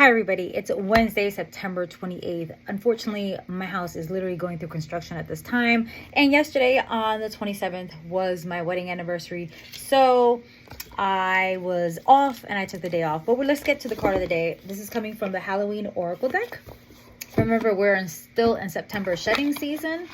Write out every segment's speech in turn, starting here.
Hi everybody, it's Wednesday, September 28th. Unfortunately, my house is literally going through construction at this time. And yesterday on the 27th was my wedding anniversary. So I was off and I took the day off. But let's get to the card of the day. This is coming from the Halloween Oracle deck. Remember, we're still in September shedding season.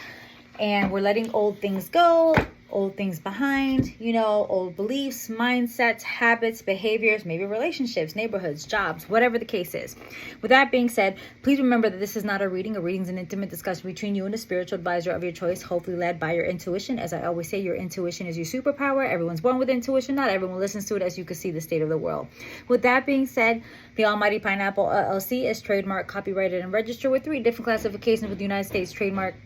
And we're letting old things go, old things behind, old beliefs, mindsets, habits, behaviors, maybe relationships, neighborhoods, jobs, whatever the case is. With that being said, please remember that this is not a reading. A reading is an intimate discussion between you and a spiritual advisor of your choice, hopefully led by your intuition. As I always say, your intuition is your superpower. Everyone's born with intuition. Not everyone listens to it, as you can see the state of the world. With that being said, the Almighty Pineapple LLC is trademarked, copyrighted, and registered with 3 different classifications with the United States Trademark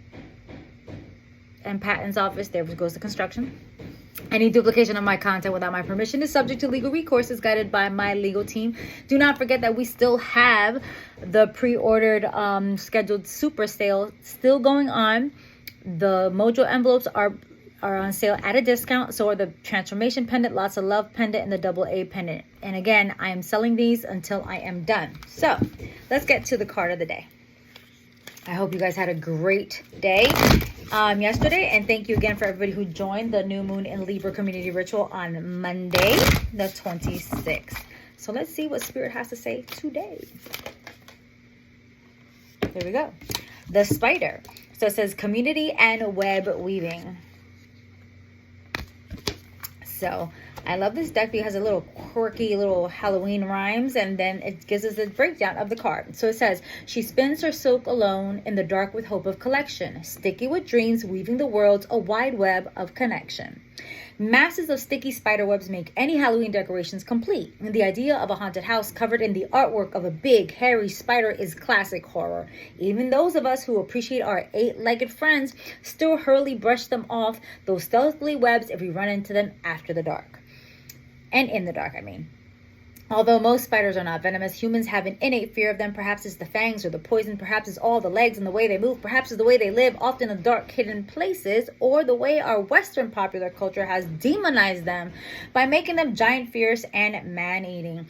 and Patents Office. There goes the construction. Any duplication of my content without my permission is subject to legal recourse, is guided by my legal team. Do not forget that we still have the pre-ordered scheduled super sale still going on. The Mojo envelopes are on sale at a discount. So are the transformation pendant, lots of love pendant, and the double A pendant. And again, I am selling these until I am done. So let's get to the card of the day. I hope you guys had a great day yesterday, and thank you again for everybody who joined the new moon in Libra community ritual on Monday the 26th. So let's see what Spirit has to say today. Here we go. The spider. So it says community and web weaving. So I love this deck because it has a little quirky little Halloween rhymes, and then it gives us a breakdown of the card. So it says, she spins her silk alone in the dark with hope of collection, sticky with dreams, weaving the world a wide web of connection. Masses of sticky spider webs make any Halloween decorations complete. And the idea of a haunted house covered in the artwork of a big, hairy spider is classic horror. Even those of us who appreciate our 8-legged friends still hurriedly brush them off, those stealthily webs, if we run into them after the dark. And in the dark, I mean. Although most spiders are not venomous, humans have an innate fear of them. Perhaps it's the fangs or the poison. Perhaps it's all the legs and the way they move. Perhaps it's the way they live, often in dark, hidden places. Or the way our Western popular culture has demonized them by making them giant, fierce, and man-eating.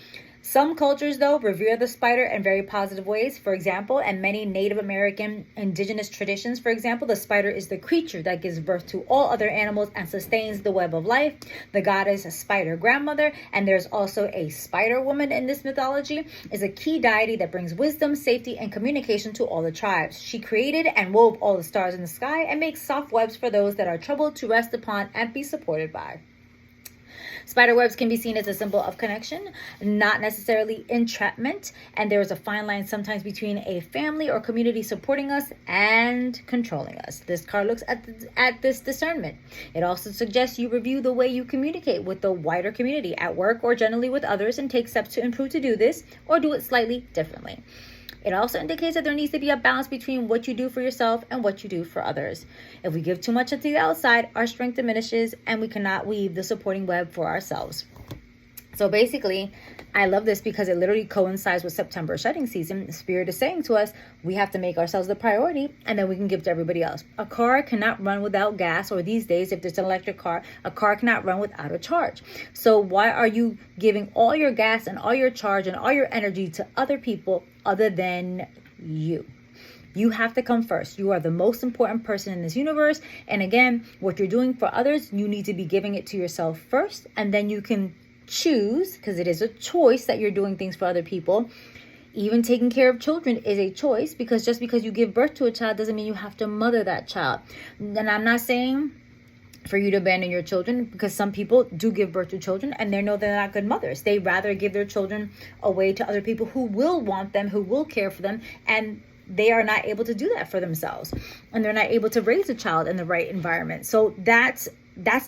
Some cultures, though, revere the spider in very positive ways. For example, in many Native American indigenous traditions, for example, the spider is the creature that gives birth to all other animals and sustains the web of life. The goddess spider grandmother, and there's also a spider woman in this mythology, is a key deity that brings wisdom, safety, and communication to all the tribes. She created and wove all the stars in the sky and makes soft webs for those that are troubled to rest upon and be supported by. Spider webs can be seen as a symbol of connection, not necessarily entrapment, and there is a fine line sometimes between a family or community supporting us and controlling us. This card looks at this discernment. It also suggests you review the way you communicate with the wider community, at work or generally with others, and take steps to improve to do this or do it slightly differently. It also indicates that there needs to be a balance between what you do for yourself and what you do for others. If we give too much to the outside, our strength diminishes and we cannot weave the supporting web for ourselves. So basically, I love this because it literally coincides with September shedding season. Spirit is saying to us, we have to make ourselves the priority, and then we can give to everybody else. A car cannot run without gas, or these days, if there's an electric car, a car cannot run without a charge. So why are you giving all your gas and all your charge and all your energy to other people other than you? You have to come first. You are the most important person in this universe. And again, what you're doing for others, you need to be giving it to yourself first, and then you can choose, because it is a choice that you're doing things for other people. Even taking care of children is a choice, because just because you give birth to a child doesn't mean you have to mother that child. And I'm not saying for you to abandon your children, because some people do give birth to children and they know they're not good mothers. They rather give their children away to other people who will want them, who will care for them, and they are not able to do that for themselves, and they're not able to raise a child in the right environment. So that's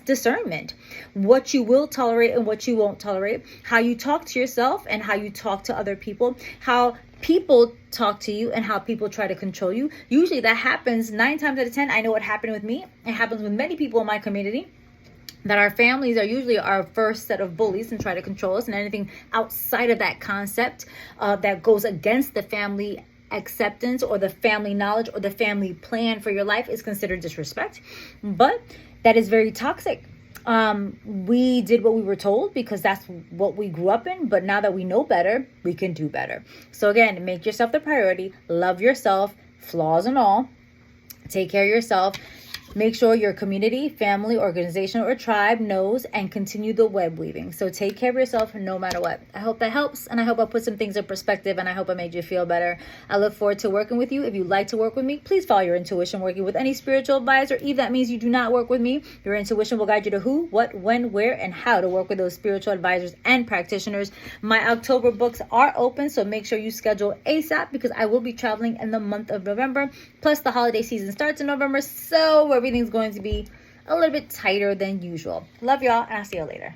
discernment. What you will tolerate and what you won't tolerate, how you talk to yourself and how you talk to other people, how people talk to you and how people try to control you. Usually that happens 9 times out of 10. I know what happened with me. It happens with many people in my community, that our families are usually our first set of bullies and try to control us, and anything outside of that concept that goes against the family acceptance or the family knowledge or the family plan for your life is considered disrespect. But that is very toxic. We did what we were told because that's what we grew up in. But now that we know better, we can do better. So again, make yourself the priority. Love yourself, flaws and all. Take care of yourself. Make sure your community, family, organization, or tribe knows, and continue the web weaving. So take care of yourself no matter what. I hope that helps, and I hope I put some things in perspective, and I hope I made you feel better. I look forward to working with you. If you'd like to work with me, please follow your intuition working with any spiritual advisor. Even that means you do not work with me. Your intuition will guide you to who, what, when, where, and how to work with those spiritual advisors and practitioners. My October books are open, so make sure you schedule ASAP because I will be traveling in the month of November. Plus, the holiday season starts in November, so everything's going to be a little bit tighter than usual. Love y'all, and I'll see you later.